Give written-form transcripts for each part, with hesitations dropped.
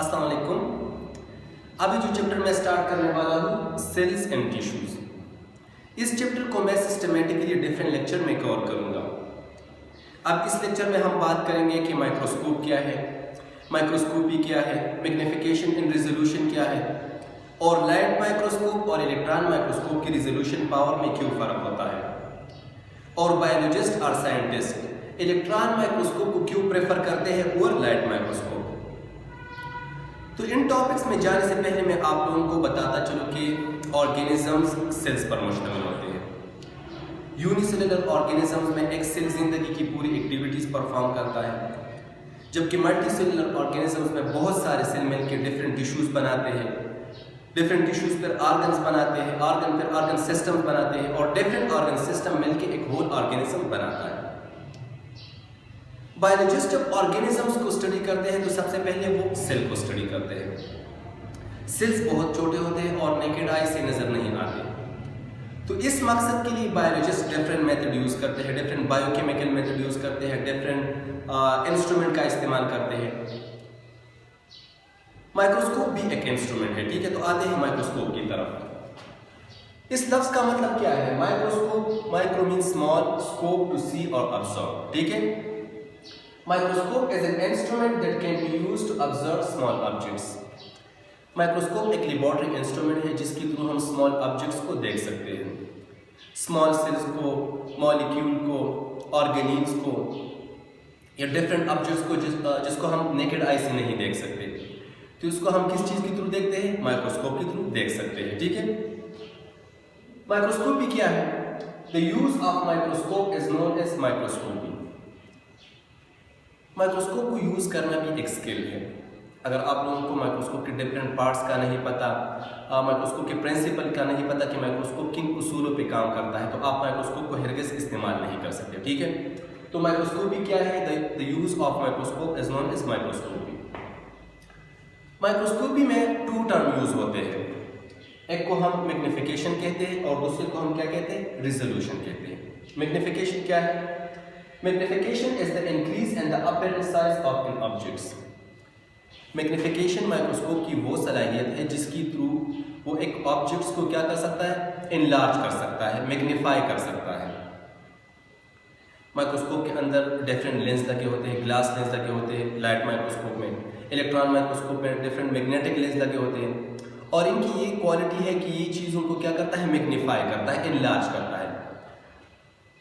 अस्सलाम वालेकुम। अभी जो चैप्टर मैं स्टार्ट करने वाला हूँ सेल्स एंड टिश्यूज, इस चैप्टर को मैं सिस्टमेटिकली डिफरेंट लेक्चर में कवर करूँगा। अब इस लेक्चर में हम बात करेंगे कि माइक्रोस्कोप क्या है, माइक्रोस्कोपी क्या है, मैग्नीफिकेशन इन रिजोल्यूशन क्या है, और लाइट माइक्रोस्कोप और इलेक्ट्रॉन माइक्रोस्कोप की रिजोल्यूशन पावर में क्यों फ़र्क होता है, और बायोलॉजिस्ट और साइंटिस्ट इलेक्ट्रॉन माइक्रोस्कोप को क्यों प्रेफर करते हैं और लाइट माइक्रोस्कोप। तो इन टॉपिक्स में जाने से पहले मैं आप लोगों को बताता चलूँ कि ऑर्गेनिजम्स सेल्स पर मुश्तमिल होते हैं। यूनिसेलुलर ऑर्गेनिजम्स में एक सेल जिंदगी की पूरी एक्टिविटीज़ परफॉर्म करता है, जबकि मल्टीसेलुलर ऑर्गेनिजम्स में बहुत सारे सेल मिलकर डिफरेंट टिश्यूज़ बनाते हैं, डिफरेंट टिश्यूज़ पर ऑर्गन्स बनाते हैं, ऑर्गन पर ऑर्गन सिस्टम बनाते हैं, और डिफरेंट ऑर्गन सिस्टम मिलकर एक होल ऑर्गेनिज्म बनाता है। बायोलॉजिस्ट जब ऑर्गेनिजम्स को स्टडी करते हैं तो सबसे पहले वो सेल को स्टडी करते हैं। सेल्स बहुत छोटे होते हैं और नेकेड आई से नज़र नहीं आते, तो इस मकसद के लिए बायोलॉजिस्ट डिफरेंट मेथड यूज़ करते हैं, डिफरेंट बायोकेमिकल मेथड यूज़ करते हैं, डिफरेंट इंस्ट्रूमेंट का इस्तेमाल करते हैं। माइक्रोस्कोप भी एक इंस्ट्रूमेंट है, ठीक है। तो आते हैं माइक्रोस्कोप की तरफ। इस लफ्ज़ का मतलब क्या है? Microscope, micro mean small, scope to see और ऑब्जर्व, ठीक है। Microscope is an instrument that can be used to observe small objects. Microscope एक लेबोरेटरी इंस्ट्रूमेंट है जिसके थ्रू हम स्मॉल ऑब्जेक्ट्स को देख सकते हैं, स्मॉल सेल्स को, मॉलिक्यूल को, ऑर्गेनील्स को, या डिफरेंट ऑब्जेक्ट्स को जिसको हम नेकेड आई से नहीं देख सकते। तो इसको हम किस चीज़ के थ्रू देखते हैं? माइक्रोस्कोप के थ्रू देख सकते हैं, ठीक है। माइक्रोस्कोपी क्या है? The use of microscope is known as microscopy. Microscope को यूज़ करना भी एक स्किल है। अगर आप लोगों को माइक्रोस्कोप के डिफरेंट पार्ट्स का नहीं पता, माइक्रोस्कोप के प्रिंसिपल का नहीं पता कि माइक्रोस्कोप किन उसूलों पे काम करता है, तो आप माइक्रोस्कोप को हरगिज़ इस्तेमाल नहीं कर सकते, ठीक है। तो माइक्रोस्कोपी क्या है? The use of microscope is known as microscopy. Microscopy में टू टर्म यूज़ होते हैं, एक को हम मैग्नीफिकेशन कहते हैं और दूसरे को हम क्या कहते हैं? रिजोल्यूशन कहते हैं। मैग्नीफिकेशन क्या है? Magnification is the increase in the apparent size of an objects. Magnification microscope की वो सलाहियत है जिसकी थ्रू वो एक ऑब्जेक्ट्स को क्या कर सकता है? इनलार्ज कर सकता है, मैग्नीफाई कर सकता है। माइक्रोस्कोप के अंदर डिफरेंट लेंस लगे होते हैं, ग्लास लेंस लगे होते हैं लाइट माइक्रोस्कोप में, इलेक्ट्रॉन माइक्रोस्कोप में डिफरेंट मैग्नेटिक लेंस लगे होते हैं, और इनकी ये क्वालिटी है कि ये चीज़ों को क्या करता है? मैग्नीफाई करता है, इनलार्ज करता है।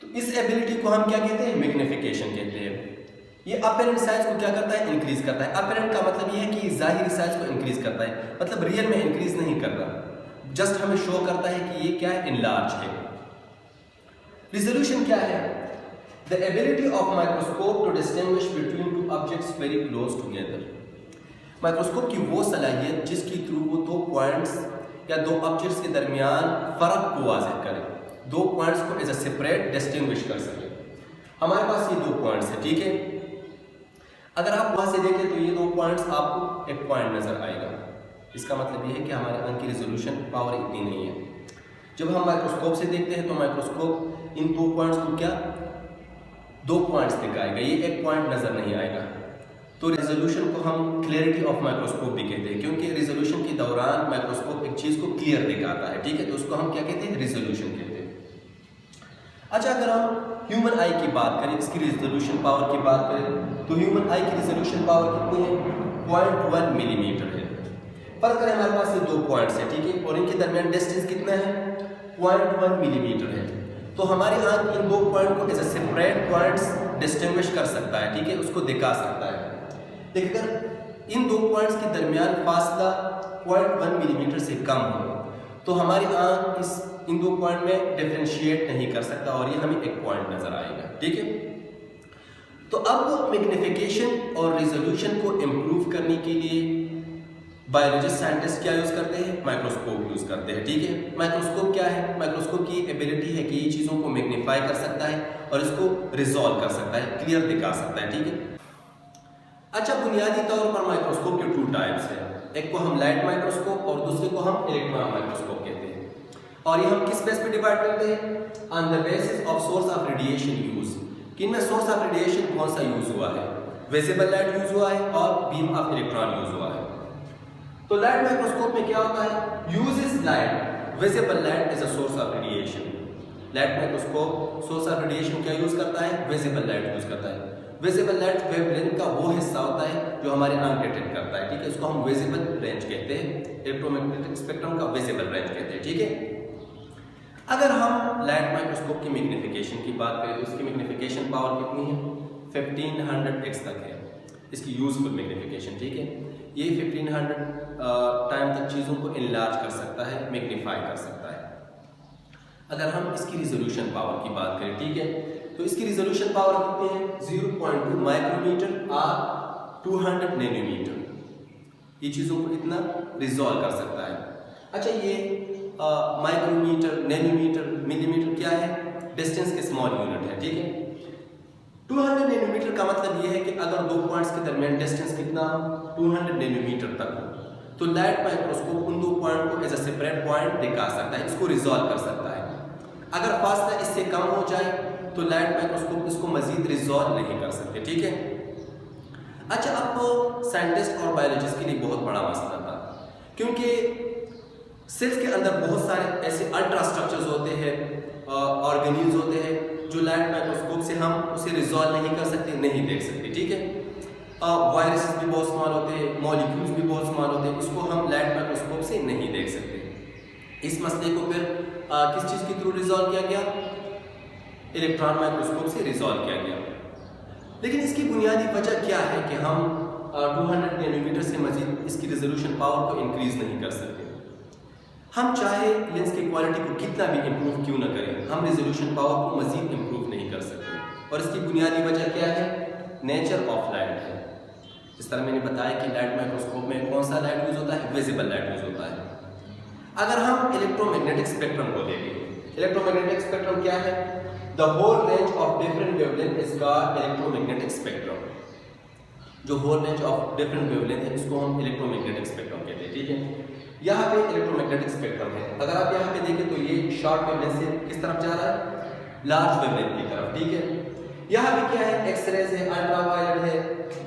तो इस एबिलिटी को हम क्या कहते हैं? मैग्नीफिकेशन कहते हैं। ये अपेरेंट साइज को क्या करता है? इंक्रीज करता है। अपेरेंट का मतलब ये है कि ज़ाहिरी साइज को इंक्रीज करता है, मतलब रियल में इंक्रीज नहीं कर रहा, जस्ट हमें शो करता है कि ये क्या है? इनलार्ज है। रिजोल्यूशन क्या है? The ability of microscope to distinguish between two objects very close together. Microscope की वो सलाहियत जिसकी थ्रू वो दो पॉइंट्स या दो ऑब्जेक्ट्स के दरमियान फ़र्क को वाज़ेह करे, दो पॉइंट्स को एज अ सेपरेट डिस्टिंग्विश कर सके। हमारे पास ये दो पॉइंट्स हैं, ठीक है। अगर आप वहां से देखें तो ये दो पॉइंट्स आपको एक पॉइंट नजर आएगा, इसका मतलब ये है कि हमारे आंख की रिजोल्यूशन पावर इतनी नहीं है। जब हम माइक्रोस्कोप से देखते हैं तो माइक्रोस्कोप इन दो पॉइंट्स को क्या दो पॉइंट्स दिखाएगा, ये एक पॉइंट नजर नहीं आएगा। तो रिजोल्यूशन को हम क्लियरिटी ऑफ माइक्रोस्कोप भी कहते हैं, क्योंकि रिजोल्यूशन के दौरान माइक्रोस्कोप एक चीज़ को क्लियर दिखाता है, ठीक है। तो उसको हम क्या कहते हैं? रिजोल्यूशन कहते हैं। अच्छा, अगर हम ह्यूमन आई की बात करें, इसकी रिजोल्यूशन पावर की बात करें, तो ह्यूमन आई की रिजोल्यूशन पावर कितनी है? 0.1 मिलीमीटर है। फर्क करें, हमारे पास ये दो पॉइंट्स है, ठीक है, और इनके दरमियान डिस्टेंस कितना है? 0.1 मिलीमीटर है। तो हमारे आंख इन दो पॉइंट को as a separate points distinguish कर सकता है, ठीक है, उसको दिखा सकता है। लेकिन अगर इन दो पॉइंट्स के दरमियान फासला 0.1 मिलीमीटर से कम हो तो हमारी आंख इन दो पॉइंट में डिफरेंशिएट नहीं कर सकता और ये हमें एक पॉइंट नजर आएगा, ठीक है। तो अब मैग्नीफिकेशन और रिजोल्यूशन को इम्प्रूव करने के लिए बायोलॉजिस्ट साइंटिस्ट क्या यूज़ करते हैं? माइक्रोस्कोप यूज़ करते हैं, ठीक है। माइक्रोस्कोप क्या है? माइक्रोस्कोप की एबिलिटी है कि ये चीज़ों को मैग्नीफाई कर सकता है और इसको रिजॉल्व कर सकता है, क्लियर दिखा सकता है, ठीक है। अच्छा, बुनियादी तौर पर माइक्रोस्कोप के टू टाइप्स हैं, एक को हम लाइट माइक्रोस्कोप और दूसरे को हम इलेक्ट्रॉन माइक्रोस्कोप कहते हैं। और ये हम किस बेस पे डिवाइड करते हैं? On the basis of source of radiation use, कि इनमें सोर्स ऑफ रेडिएशन कौन सा यूज हुआ है? विजिबल लाइट यूज हुआ है और बीम ऑफ इलेक्ट्रॉन यूज हुआ है। तो लाइट माइक्रोस्कोप में क्या होता है, uses light, visible light as a source of radiation. Light microscope source of radiation क्या यूज करता है, विजिबल लाइट यूज करता है। विजिबल लाइट वेवलेंथ का वो हिस्सा होता है जो हमारे आंख डिटेक्ट करता है, ठीक है, इसको हम विजिबल रेंज कहते हैं, इलेक्ट्रोमैग्नेटिक स्पेक्ट्रम का विजिबल रेंज कहते हैं, ठीक है। अगर हम लाइट माइक्रोस्कोप की मैग्नीफिकेशन की बात करें तो इसकी मैग्नीफिकेशन पावर कितनी है, 1500x तक है इसकी यूजफुल मैग्नीफिकेशन, ठीक है। ये 1500 टाइम तक चीज़ों को इनलार्ज कर सकता है, मैग्नीफाई कर सकता है। अगर हम इसकी रिजोल्यूशन पावर की बात करें, ठीक है, तो इसकी रिजोल्यूशन पावर कितनी है, 0.2 माइक्रोमीटर और 200 नैनोमीटर, ये चीज़ों को इतना रिजॉल्व कर सकता है। अच्छा, ये माइक्रोमीटर, नैनोमीटर, मिलीमीटर क्या है, डिस्टेंस के स्मॉल यूनिट है, ठीक है। 200 नैनोमीटर का मतलब ये है कि अगर दो पॉइंट्स के दरमियान डिस्टेंस कितना, 200 नैनोमीटर तक हो, तो लाइट माइक्रोस्कोप उन दो पॉइंट को एज अ सेपरेट पॉइंट दिखा सकता है, इसको रिजॉल्व कर सकता है। अगर फासला इससे कम हो जाए तो लाइट माइक्रोस्कोप इसको मजीद रिजॉल्व नहीं कर सकते, ठीक है। अच्छा, अब साइंटिस्ट और बायोलॉजिस्ट के लिए बहुत बड़ा मसला था, क्योंकि सेल्स के अंदर बहुत सारे ऐसे अल्ट्रा स्ट्रक्चर्स होते हैं, ऑर्गेनील्स होते हैं जो लाइट माइक्रोस्कोप से हम उसे रिजॉल्व नहीं कर सकते, नहीं देख सकते, ठीक है। वायरसेस भी बहुत स्मॉल होते हैं, मॉलिक्यूल्स भी बहुत स्मॉल होते हैं, इसको हम लाइट माइक्रोस्कोप से नहीं देख सकते। इस मसले को फिर किस चीज़ के थ्रू रिजॉल्व किया गया, इलेक्ट्रॉन माइक्रोस्कोप से रिजॉल्व किया गया। लेकिन इसकी बुनियादी वजह क्या है कि हम 200 नैनोमीटर से मजीद इसकी रिजोल्यूशन पावर को इंक्रीज नहीं कर सकते। हम चाहे लेंस की क्वालिटी को कितना भी इम्प्रूव क्यों ना करें, हम रिजोल्यूशन पावर को मजीद इम्प्रूव नहीं कर सकते। और इसकी बुनियादी वजह क्या है, नेचर ऑफ लाइट है। जिस तरह मैंने बताया कि लाइट माइक्रोस्कोप में कौन सा लाइट यूज होता है, विजिबल लाइट यूज होता है। अगर हम इलेक्ट्रोमैग्नेटिक स्पेक्ट्रम को देखें, इलेक्ट्रोमैग्नेटिक स्पेक्ट्रम क्या है, the whole range of different wavelength is called electromagnetic spectrum. जो whole range of different wavelength है इसको हम इलेक्ट्रोमैग्नेटिक स्पेक्ट्रम कहते हैं, ठीक है। यहाँ पे इलेक्ट्रोमैग्नेटिक स्पेक्ट्रम है, अगर आप यहाँ पे देखें तो ये शॉर्ट वेवलेंथ से किस तरफ जा रहा है, लार्ज वेवलेंथ की तरफ, ठीक है। यहाँ पे क्या है, एक्सरेज है, अल्ट्रावायलेट है,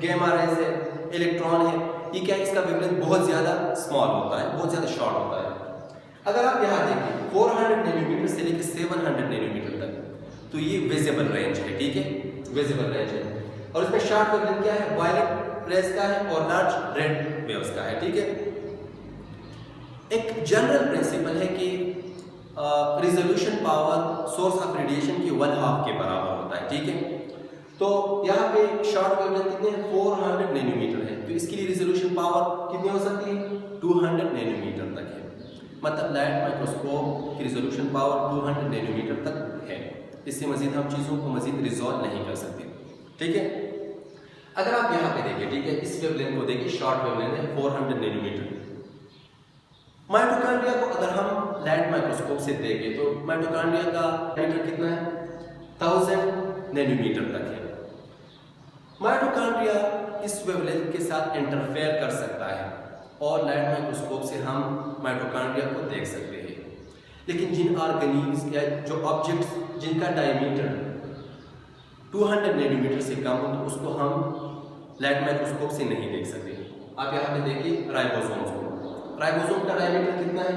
गामा रेज है, इलेक्ट्रॉन है, ये क्या है, इसका वेवलेंथ बहुत ज़्यादा स्मॉल होता है, बहुत ज़्यादा शॉर्ट होता है। अगर आप यहाँ देखें 400 नैनोमीटर से लेकर 700 नैनोमीटर तक, तो ये विजिबल रेंज है, ठीक है, विजिबल रेंज है। और इसमें शॉर्ट वेवलेंथ क्या है, वायलेट रेज का है और लार्ज रेड वेव्स का है, ठीक है। एक जनरल प्रिंसिपल है कि resolution power source of radiation की 1/2 के बराबर होता है, ठीक है। तो यहाँ पे शॉर्ट वेवलेंथ कितने हैं, 400 नैनोमीटर है, तो इसके लिए रिजोल्यूशन पावर कितनी हो सकती है, 200 नैनोमीटर तक है। मतलब लाइट माइक्रोस्कोप की रिजोल्यूशन पावर 200 नैनोमीटर तक है, इससे मजीद हम चीज़ों को मजीद रिजॉल्व नहीं कर सकते, ठीक है। अगर आप यहाँ पे देखिए, ठीक है, इस वेवलेंथ को देखिए, शॉर्ट वेवलेंथ है 400 नैनोमीटर। माइटोकॉन्ड्रिया को अगर हम लाइट माइक्रोस्कोप से देखें तो माइटोकॉन्ड्रिया का डायमीटर कितना है, 1000 नैनोमीटर तक है। माइटोकॉन्ड्रिया इस वेवलेंथ के साथ इंटरफेयर कर सकता है और लाइट माइक्रोस्कोप से हम माइटोकॉन्ड्रिया को देख सकते हैं। लेकिन जिन ऑर्गेनील्स या जो ऑब्जेक्ट्स जिनका डायमीटर 200 नैनोमीटर से कम हो तो उसको हम लाइट माइक्रोस्कोप से नहीं देख सकते। आप यहाँ पे देखिए राइबोसोम्स को, राइबोसोम का डायमीटर कितना है,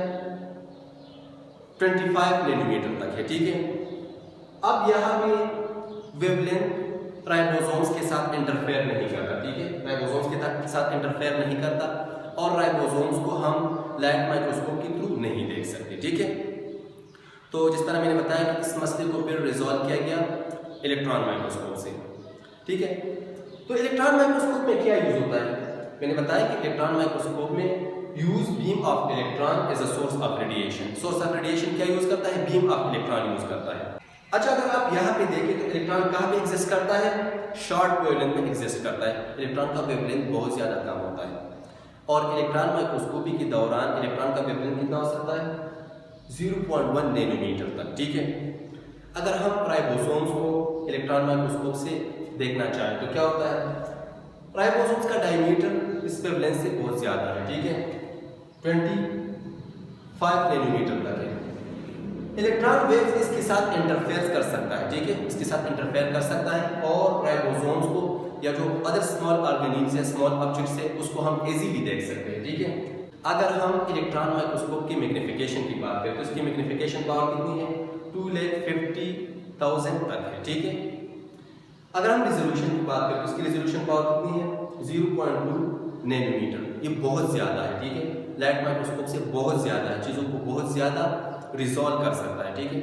25 नैनोमीटर तक है, ठीक है। अब यहाँ पे वेवलेंथ राइबोसोम्स के साथ इंटरफेयर नहीं करता, ठीक है, राइबोसोम्स के साथ इंटरफेयर नहीं करता और राइबोसोम्स को हम लाइट माइक्रोस्कोप के थ्रू नहीं देख सकते, ठीक है। तो जिस तरह मैंने बताया कि इस मसले को फिर रिजॉल्व किया गया इलेक्ट्रॉन माइक्रोस्कोप से, ठीक है। तो इलेक्ट्रॉन माइक्रोस्कोप में क्या यूज होता है, मैंने बताया कि इलेक्ट्रॉन माइक्रोस्कोप में use beam of electron as a source of radiation. Source of radiation क्या यूज करता है, बीम ऑफ इलेक्ट्रॉन यूज करता है। अच्छा, अगर आप यहाँ पे देखें तो इलेक्ट्रॉन कहाँ पे एग्जिस्ट करता है, शॉर्ट वेवलेंथ में एग्जिस्ट करता है। इलेक्ट्रॉन का वेवलेंथ बहुत ज़्यादा कम होता है और इलेक्ट्रॉन माइक्रोस्कोपी के दौरान इलेक्ट्रॉन का वेवलेंथ कितना हो सकता है, 0.1 नैनोमीटर तक, ठीक है। अगर हम राइबोसोम्स को इलेक्ट्रॉन माइक्रोस्कोप से देखना चाहें तो क्या होता है, राइबोसोम्स का डायमीटर इस वेवलेंथ से बहुत ज़्यादा है, ठीक है, 25 नैनोमीटर तक है। इलेक्ट्रॉन वेव्स इसके साथ इंटरफेयर कर सकता है, ठीक है, इसके साथ इंटरफेयर कर सकता है और राइबोसोम्स को या जो अदर स्मॉल ऑर्गेनिल्स या स्मॉल ऑब्जेक्ट्स है उसको हम इजीली देख सकते हैं, ठीक है। अगर हम इलेक्ट्रॉन माइक्रोस्कोप की मैग्नीफिकेशन की बात करें तो इसकी मैग्नीफिकेशन पावर कितनी है? 2,50,000 तक है, ठीक है। अगर हम रिजोल्यूशन की बात करें तो इसकी रिजोल्यूशन पावर कितनी है? 0.2 नैनोमीटर। ये बहुत ज़्यादा है, ठीक है। लाइट माइक्रोस्कोप से बहुत ज़्यादा है, चीज़ों को बहुत ज़्यादा रिजॉल्व कर सकता है, ठीक है।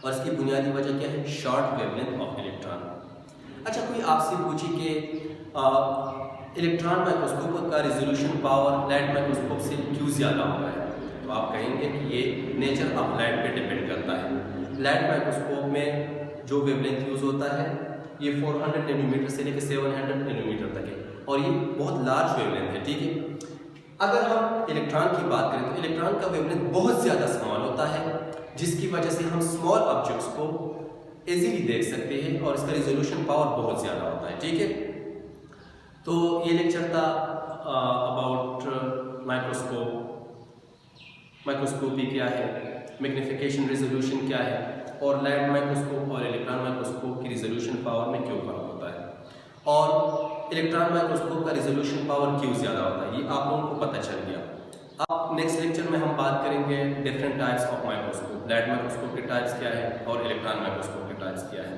और इसकी बुनियादी वजह क्या है? Short wavelength of electron. अच्छा, कोई आपसे पूछे कि इलेक्ट्रॉन माइक्रोस्कोप का रिजोल्यूशन पावर लाइट माइक्रोस्कोप से क्यों ज़्यादा होता है, तो आप कहेंगे कि ये नेचर ऑफ लाइट पे डिपेंड करता है। लाइट माइक्रोस्कोप में जो वेवलेंथ यूज़ होता है ये 400 नैनोमीटर से लेकर 700 नैनोमीटर तक है, और ये बहुत लार्ज वेवलेंथ है, ठीक है। अगर हम इलेक्ट्रॉन की बात करें तो इलेक्ट्रॉन का वेवलेंथ बहुत ज़्यादा स्मॉल होता है, जिसकी वजह से हम स्मॉल ऑब्जेक्ट्स को इजीली देख सकते हैं, और इसका रिजोल्यूशन पावर बहुत ज़्यादा होता है, ठीक है। तो ये लेक्चर था अबाउट माइक्रोस्कोपी क्या है, मैग्नीफिकेशन रिजोल्यूशन क्या है, और लाइट माइक्रोस्कोप और इलेक्ट्रॉन माइक्रोस्कोप की रिजोल्यूशन पावर में क्यों फर्क होता है, और इलेक्ट्रॉन माइक्रोस्कोप का रिजोल्यूशन पावर क्यों ज़्यादा होता है, ये आप लोगों को पता चल गया। अब नेक्स्ट लेक्चर में हम बात करेंगे different types of microscope, light microscope के टाइप्स क्या है और इलेक्ट्रॉन माइक्रोस्कोप के टाइप्स क्या है।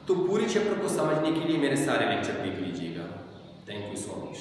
तो पूरी चैप्टर को समझने के लिए मेरे सारे लेक्चर देख लीजिएगा। Thank you so much.